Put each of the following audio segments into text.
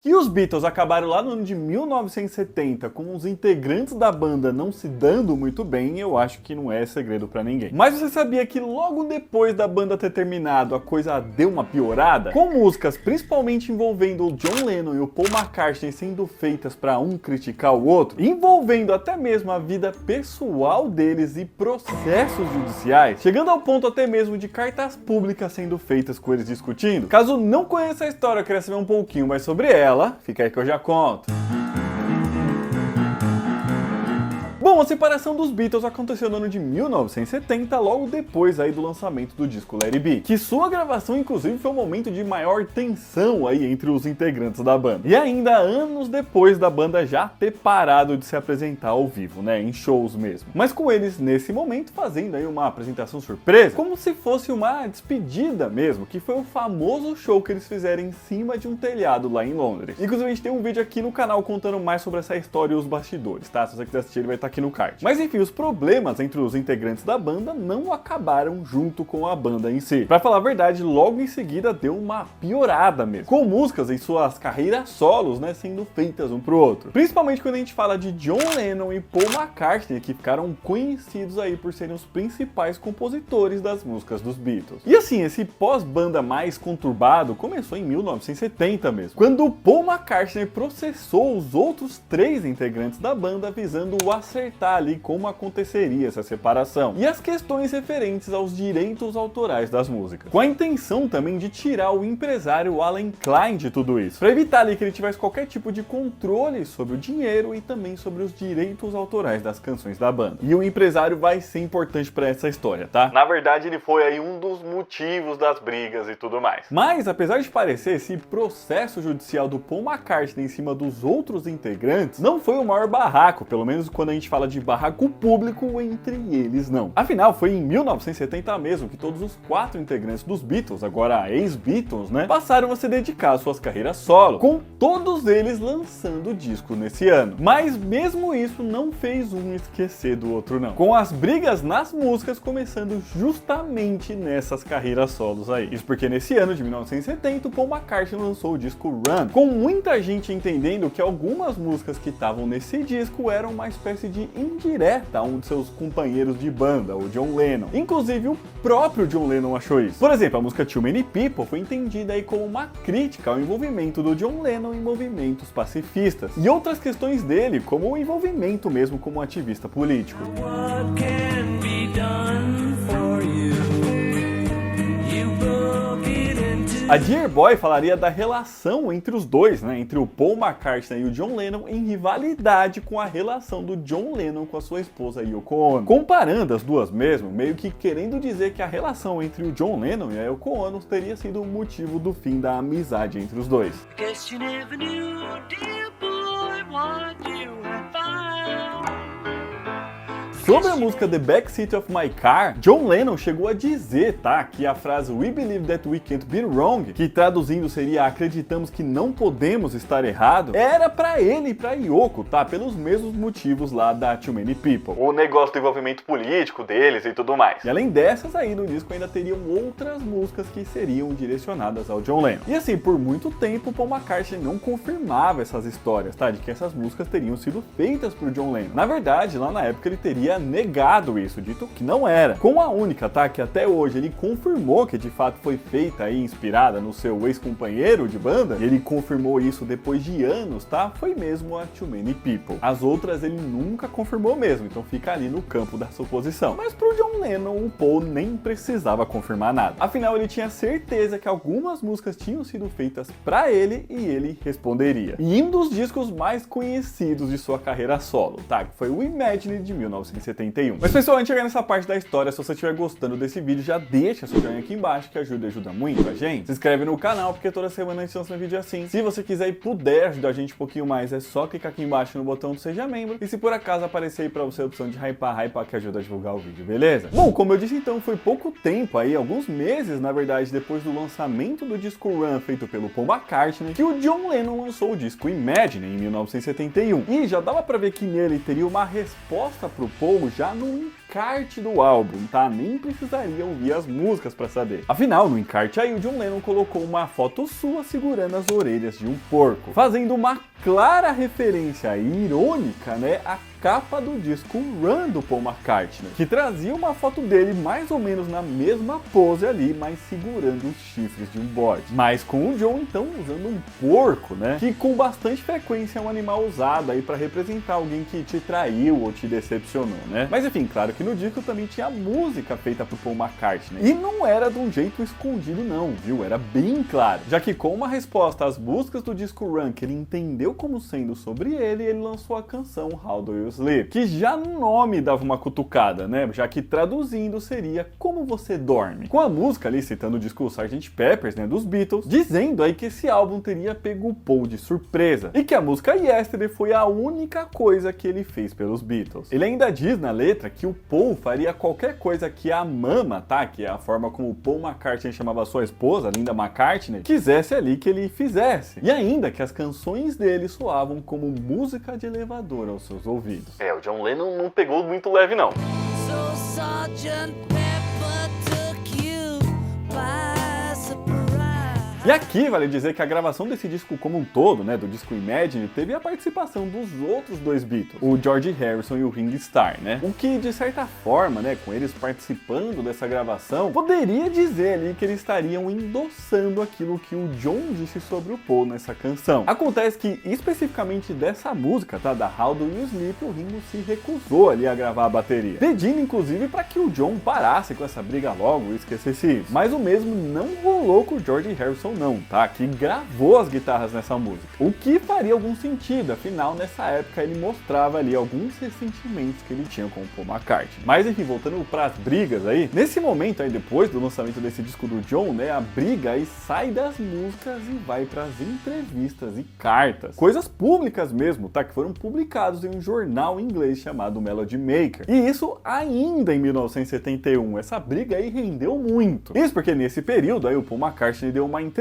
Que os Beatles acabaram lá no ano de 1970 com os integrantes da banda não se dando muito bem, eu acho que não é segredo pra ninguém. Mas você sabia que logo depois da banda ter terminado, a coisa deu uma piorada? Com músicas principalmente envolvendo o John Lennon e o Paul McCartney sendo feitas pra um criticar o outro, envolvendo até mesmo a vida pessoal deles e processos judiciais, chegando ao ponto até mesmo de cartas públicas sendo feitas com eles discutindo. Caso não conheça a história, eu queria saber um pouquinho mais sobre ela, fica aí que eu já conto. Bom, a separação dos Beatles aconteceu no ano de 1970, logo depois aí do lançamento do disco Let It Be, que sua gravação inclusive foi um momento de maior tensão aí entre os integrantes da banda. E ainda anos depois da banda já ter parado de se apresentar ao vivo, né, em shows mesmo. Mas com eles nesse momento fazendo aí uma apresentação surpresa, como se fosse uma despedida mesmo, que foi o famoso show que eles fizeram em cima de um telhado lá em Londres. Inclusive a gente tem um vídeo aqui no canal contando mais sobre essa história e os bastidores, tá? Se você quiser assistir, ele vai estar aqui no card. Mas enfim, os problemas entre os integrantes da banda não acabaram junto com a banda em si. Pra falar a verdade, logo em seguida deu uma piorada mesmo, com músicas em suas carreiras solos, né, sendo feitas um pro outro. Principalmente quando a gente fala de John Lennon e Paul McCartney, que ficaram conhecidos aí por serem os principais compositores das músicas dos Beatles. E assim, esse pós-banda mais conturbado começou em 1970 mesmo, quando o Paul McCartney processou os outros 3 integrantes da banda visando o acertar ali como aconteceria essa separação e as questões referentes aos direitos autorais das músicas, com a intenção também de tirar o empresário Allen Klein de tudo isso, para evitar ali que ele tivesse qualquer tipo de controle sobre o dinheiro e também sobre os direitos autorais das canções da banda. E o empresário vai ser importante para essa história, tá? Na verdade, ele foi aí um dos motivos das brigas e tudo mais. Mas, apesar de parecer, esse processo judicial do Paul McCartney em cima dos outros integrantes não foi o maior barraco, pelo menos quando a gente fala de barraco público entre eles não. Afinal, foi em 1970 mesmo que todos os 4 integrantes dos Beatles, agora ex-Beatles, né, passaram a se dedicar às suas carreiras solo, com todos eles lançando disco nesse ano. Mas mesmo isso não fez um esquecer do outro não, com as brigas nas músicas começando justamente nessas carreiras solos aí. Isso porque nesse ano de 1970 o Paul McCartney lançou o disco Run, com muita gente entendendo que algumas músicas que estavam nesse disco eram uma espécie de indireta a um de seus companheiros de banda, o John Lennon. Inclusive o próprio John Lennon achou isso. Por exemplo, a música Too Many People foi entendida aí como uma crítica ao envolvimento do John Lennon em movimentos pacifistas e outras questões dele, como o envolvimento mesmo como ativista político. A Dear Boy falaria da relação entre os dois, né, entre o Paul McCartney e o John Lennon, em rivalidade com a relação do John Lennon com a sua esposa Yoko Ono. Comparando as duas mesmo, meio que querendo dizer que a relação entre o John Lennon e a Yoko Ono teria sido o motivo do fim da amizade entre os dois. Sobre a música The Backseat of My Car, John Lennon chegou a dizer, tá, que a frase We believe that we can't be wrong, que traduzindo seria acreditamos que não podemos estar errado, era pra ele e pra Yoko, tá, pelos mesmos motivos lá da Too Many People, o negócio do envolvimento político deles e tudo mais. E além dessas aí no disco ainda teriam outras músicas que seriam direcionadas ao John Lennon. E assim, por muito tempo Paul McCartney não confirmava essas histórias, tá, de que essas músicas teriam sido feitas pro John Lennon. Na verdade, lá na época ele teria negado isso, dito que não era. Com a única, tá, que até hoje ele confirmou que de fato foi feita e inspirada no seu ex-companheiro de banda, e ele confirmou isso depois de anos, tá, foi mesmo a Too Many People. As outras ele nunca confirmou mesmo, então fica ali no campo da suposição. Mas pro John Lennon, o Paul nem precisava confirmar nada. Afinal, ele tinha certeza que algumas músicas tinham sido feitas pra ele e ele responderia. E um dos discos mais conhecidos de sua carreira solo, tá, que foi o Imagine de 1971. Mas pessoal, antes de chegar nessa parte da história, se você estiver gostando desse vídeo, já deixa seu joinha aqui embaixo, que ajuda muito a gente. Se inscreve no canal, porque toda semana a gente lança um vídeo assim. Se você quiser e puder ajudar a gente um pouquinho mais, é só clicar aqui embaixo no botão do Seja Membro. E se por acaso aparecer aí pra você a opção de hypar que ajuda a divulgar o vídeo, beleza? Bom, como eu disse então, foi pouco tempo aí, alguns meses na verdade, depois do lançamento do disco Run feito pelo Paul McCartney, que o John Lennon lançou o disco Imagine em 1971. E já dava pra ver que nele teria uma resposta pro Paul Paul já no encarte do álbum, tá? Nem precisaria ouvir as músicas para saber. Afinal, no encarte aí o John Lennon colocou uma foto sua segurando as orelhas de um porco, fazendo uma clara referência irônica, né, à capa do disco Run do Paul McCartney, que trazia uma foto dele mais ou menos na mesma pose ali, mas segurando os chifres de um bode. Mas com o John então usando um porco, né, que com bastante frequência é um animal usado aí para representar alguém que te traiu ou te decepcionou, né? Mas enfim, claro que no disco também tinha música feita pro Paul McCartney, e não era de um jeito escondido não, viu? Era bem claro, já que com uma resposta às buscas do disco Run que ele entendeu como sendo sobre ele lançou a canção How Do You Sleep, que já no nome dava uma cutucada, né? Já que traduzindo seria Como Você Dorme. Com a música ali citando o disco Sgt. Pepper's, né, dos Beatles, dizendo aí que esse álbum teria pego o Paul de surpresa, e que a música Yesterday foi a única coisa que ele fez pelos Beatles. Ele ainda diz na letra que o Paul faria qualquer coisa que a Mama, tá? Que é a forma como o Paul McCartney chamava sua esposa, Linda McCartney, quisesse ali que ele fizesse. E ainda que as canções dele soavam como música de elevador aos seus ouvidos. O John Lennon não pegou muito leve não. So, Sgt. Pepper took you by surprise. E aqui vale dizer que a gravação desse disco como um todo, né, do disco Imagine, teve a participação dos outros dois Beatles, o George Harrison e o Ringo Starr, né? O que, de certa forma, né, com eles participando dessa gravação, poderia dizer ali que eles estariam endossando aquilo que o John disse sobre o Paul nessa canção. Acontece que, especificamente dessa música, tá, da How Do You Sleep, o Ringo se recusou ali a gravar a bateria, pedindo inclusive para que o John parasse com essa briga logo e esquecesse isso. Mas o mesmo não rolou com o George Harrison não, tá? Que gravou as guitarras nessa música. O que faria algum sentido, afinal, nessa época ele mostrava ali alguns ressentimentos que ele tinha com o Paul McCartney. Mas enfim, voltando para as brigas aí, nesse momento aí, depois do lançamento desse disco do John, né, a briga aí sai das músicas e vai para as entrevistas e cartas. Coisas públicas mesmo, tá? Que foram publicados em um jornal inglês chamado Melody Maker. E isso ainda em 1971. Essa briga aí rendeu muito. Isso porque nesse período aí o Paul McCartney deu uma entrevista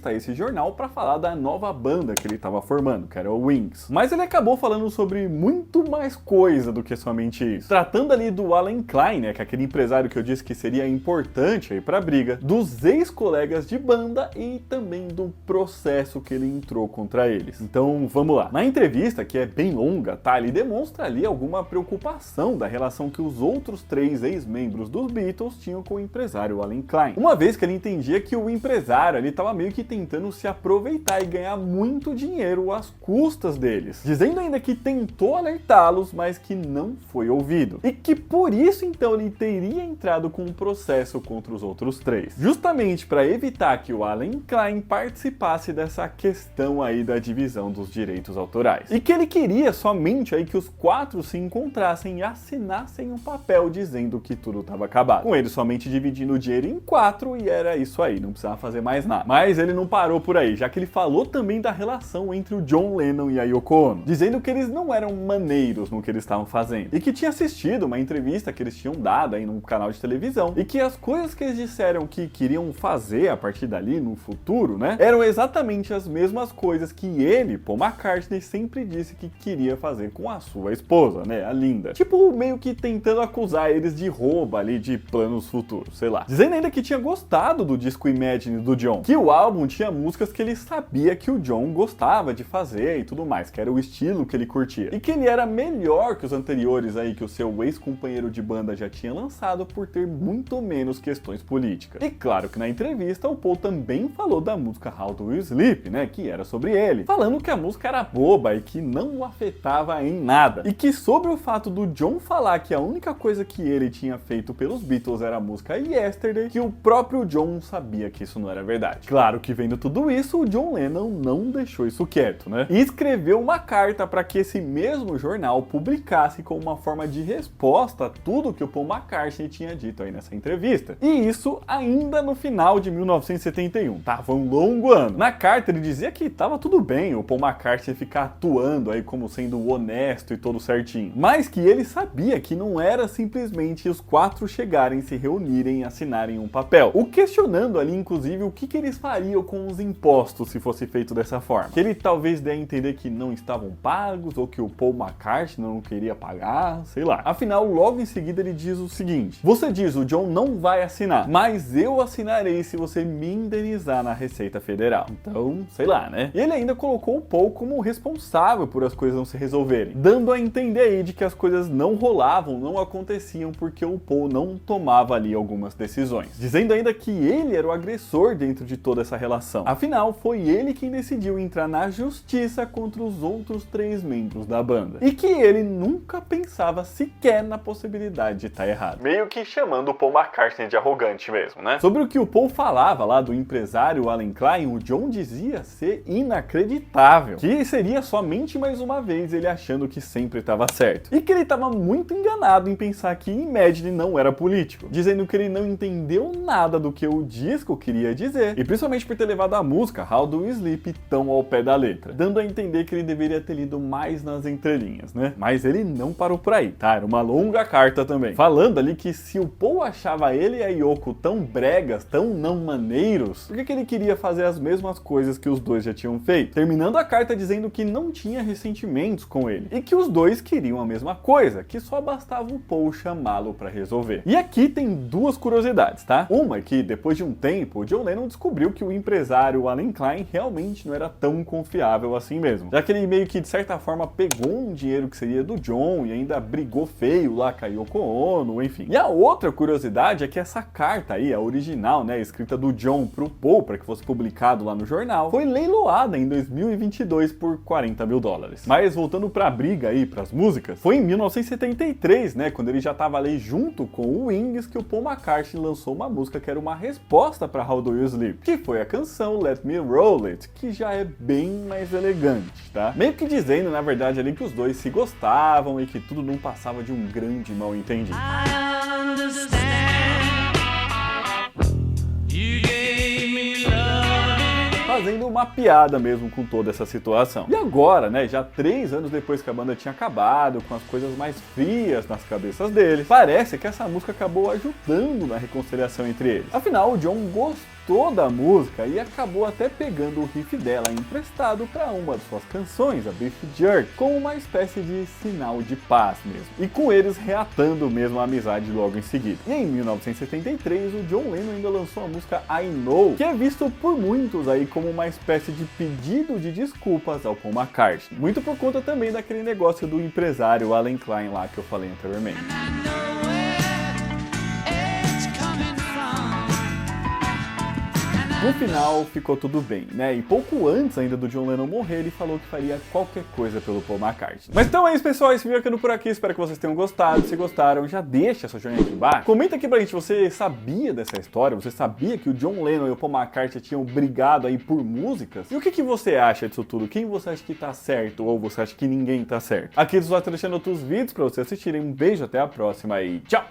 a esse jornal para falar da nova banda que ele estava formando, que era o Wings. Mas ele acabou falando sobre muito mais coisa do que somente isso. Tratando ali do Alan Klein, né, que é aquele empresário que eu disse que seria importante aí para a briga, dos ex-colegas de banda e também do processo que ele entrou contra eles. Então, vamos lá. Na entrevista, que é bem longa, tá, ele demonstra ali alguma preocupação da relação que os outros 3 ex-membros dos Beatles tinham com o empresário Alan Klein. Uma vez que ele entendia que o empresário ali estava meio que tentando se aproveitar e ganhar muito dinheiro às custas deles, dizendo ainda que tentou alertá-los, mas que não foi ouvido, e que por isso então ele teria entrado com um processo contra os outros 3, justamente para evitar que o Alan Klein participasse dessa questão aí da divisão dos direitos autorais, e que ele queria somente aí que os 4 se encontrassem e assinassem um papel dizendo que tudo estava acabado, com eles somente dividindo o dinheiro em 4 e era isso aí, não precisava fazer mais nada. Mas ele não parou por aí, já que ele falou também da relação entre o John Lennon e a Yoko Ono, dizendo que eles não eram maneiros no que eles estavam fazendo, e que tinha assistido uma entrevista que eles tinham dado aí num canal de televisão, e que as coisas que eles disseram que queriam fazer a partir dali no futuro, né, eram exatamente as mesmas coisas que ele, Paul McCartney, sempre disse que queria fazer com a sua esposa, né, a Linda. Tipo, meio que tentando acusar eles de roubo ali, de planos futuros, sei lá. Dizendo ainda que tinha gostado do disco Imagine do John, que o álbum tinha músicas que ele sabia que o John gostava de fazer e tudo mais, que era o estilo que ele curtia, e que ele era melhor que os anteriores aí que o seu ex-companheiro de banda já tinha lançado por ter muito menos questões políticas. E claro que na entrevista o Paul também falou da música How Do You Sleep, né, que era sobre ele, falando que a música era boba e que não o afetava em nada, e que sobre o fato do John falar que a única coisa que ele tinha feito pelos Beatles era a música Yesterday, que o próprio John sabia que isso não era verdade. Claro que vendo tudo isso, o John Lennon não deixou isso quieto, né? E escreveu uma carta para que esse mesmo jornal publicasse como uma forma de resposta a tudo que o Paul McCartney tinha dito aí nessa entrevista. E isso ainda no final de 1971, tá? Foi um longo ano. Na carta ele dizia que tava tudo bem o Paul McCartney ficar atuando aí como sendo honesto e todo certinho, mas que ele sabia que não era simplesmente os 4 chegarem, se reunirem e assinarem um papel. O questionando ali, inclusive, o que eles fariam com os impostos se fosse feito dessa forma. Que ele talvez dê a entender que não estavam pagos, ou que o Paul McCartney não queria pagar, sei lá. Afinal, logo em seguida ele diz o seguinte: você diz, o John não vai assinar, mas eu assinarei se você me indenizar na Receita Federal. Então, sei lá, né? E ele ainda colocou o Paul como responsável por as coisas não se resolverem, dando a entender aí de que as coisas não rolavam, não aconteciam porque o Paul não tomava ali algumas decisões. Dizendo ainda que ele era o agressor dentro de toda essa relação. Afinal, foi ele quem decidiu entrar na justiça contra os outros 3 membros da banda. E que ele nunca pensava sequer na possibilidade de estar errado. Meio que chamando o Paul McCartney de arrogante mesmo, né? Sobre o que o Paul falava lá do empresário Allen Klein, o John dizia ser inacreditável. Que seria somente mais uma vez ele achando que sempre estava certo. E que ele estava muito enganado em pensar que Imagine não era político. Dizendo que ele não entendeu nada do que o disco queria dizer. E principalmente por ter levado a música How Do We Sleep tão ao pé da letra. Dando a entender que ele deveria ter lido mais nas entrelinhas, né? Mas ele não parou por aí, tá? Era uma longa carta também. Falando ali que se o Paul achava ele e a Yoko tão bregas, tão não maneiros, por que ele queria fazer as mesmas coisas que os dois já tinham feito? Terminando a carta dizendo que não tinha ressentimentos com ele. E que os dois queriam a mesma coisa, que só bastava o Paul chamá-lo pra resolver. E aqui tem 2 curiosidades, tá? Uma é que, depois de um tempo, o John Lennon descobriu que o empresário Allen Klein realmente não era tão confiável assim mesmo. Já que ele meio que, de certa forma, pegou um dinheiro que seria do John e ainda brigou feio lá com a Yoko Ono, enfim. E a outra curiosidade é que essa carta aí, a original, né, escrita do John pro Paul para que fosse publicado lá no jornal, foi leiloada em 2022 por $40 mil. Mas voltando pra briga aí, pras músicas, foi em 1973, né, quando ele já tava ali junto com o Wings, que o Paul McCartney lançou uma música que era uma resposta pra How Do You Sleep, que foi a canção Let Me Roll It, que já é bem mais elegante, tá? Meio que dizendo, na verdade, ali que os dois se gostavam e que tudo não passava de um grande mal-entendido. Fazendo uma piada mesmo com toda essa situação. E agora, né, já 3 anos depois que a banda tinha acabado, com as coisas mais frias nas cabeças deles, parece que essa música acabou ajudando na reconciliação entre eles. Afinal, o John gostou da música e acabou até pegando o riff dela emprestado para uma de suas canções, a Beef Jerky, como uma espécie de sinal de paz mesmo. E com eles reatando mesmo a amizade logo em seguida. E em 1973, o John Lennon ainda lançou a música I Know, que é visto por muitos aí como uma espécie de pedido de desculpas ao Paul McCartney. Muito por conta também daquele negócio do empresário Allen Klein lá que eu falei anteriormente. No final, ficou tudo bem, né? E pouco antes ainda do John Lennon morrer, ele falou que faria qualquer coisa pelo Paul McCartney. Mas então é isso, pessoal. Esse vídeo ficando por aqui. Espero que vocês tenham gostado. Se gostaram, já deixa seu joinha aqui embaixo. Comenta aqui pra gente, você sabia dessa história? Você sabia que o John Lennon e o Paul McCartney tinham brigado aí por músicas? E o que você acha disso tudo? Quem você acha que tá certo? Ou você acha que ninguém tá certo? Aqui eu estou deixando outros vídeos pra vocês assistirem. Um beijo, até a próxima e tchau!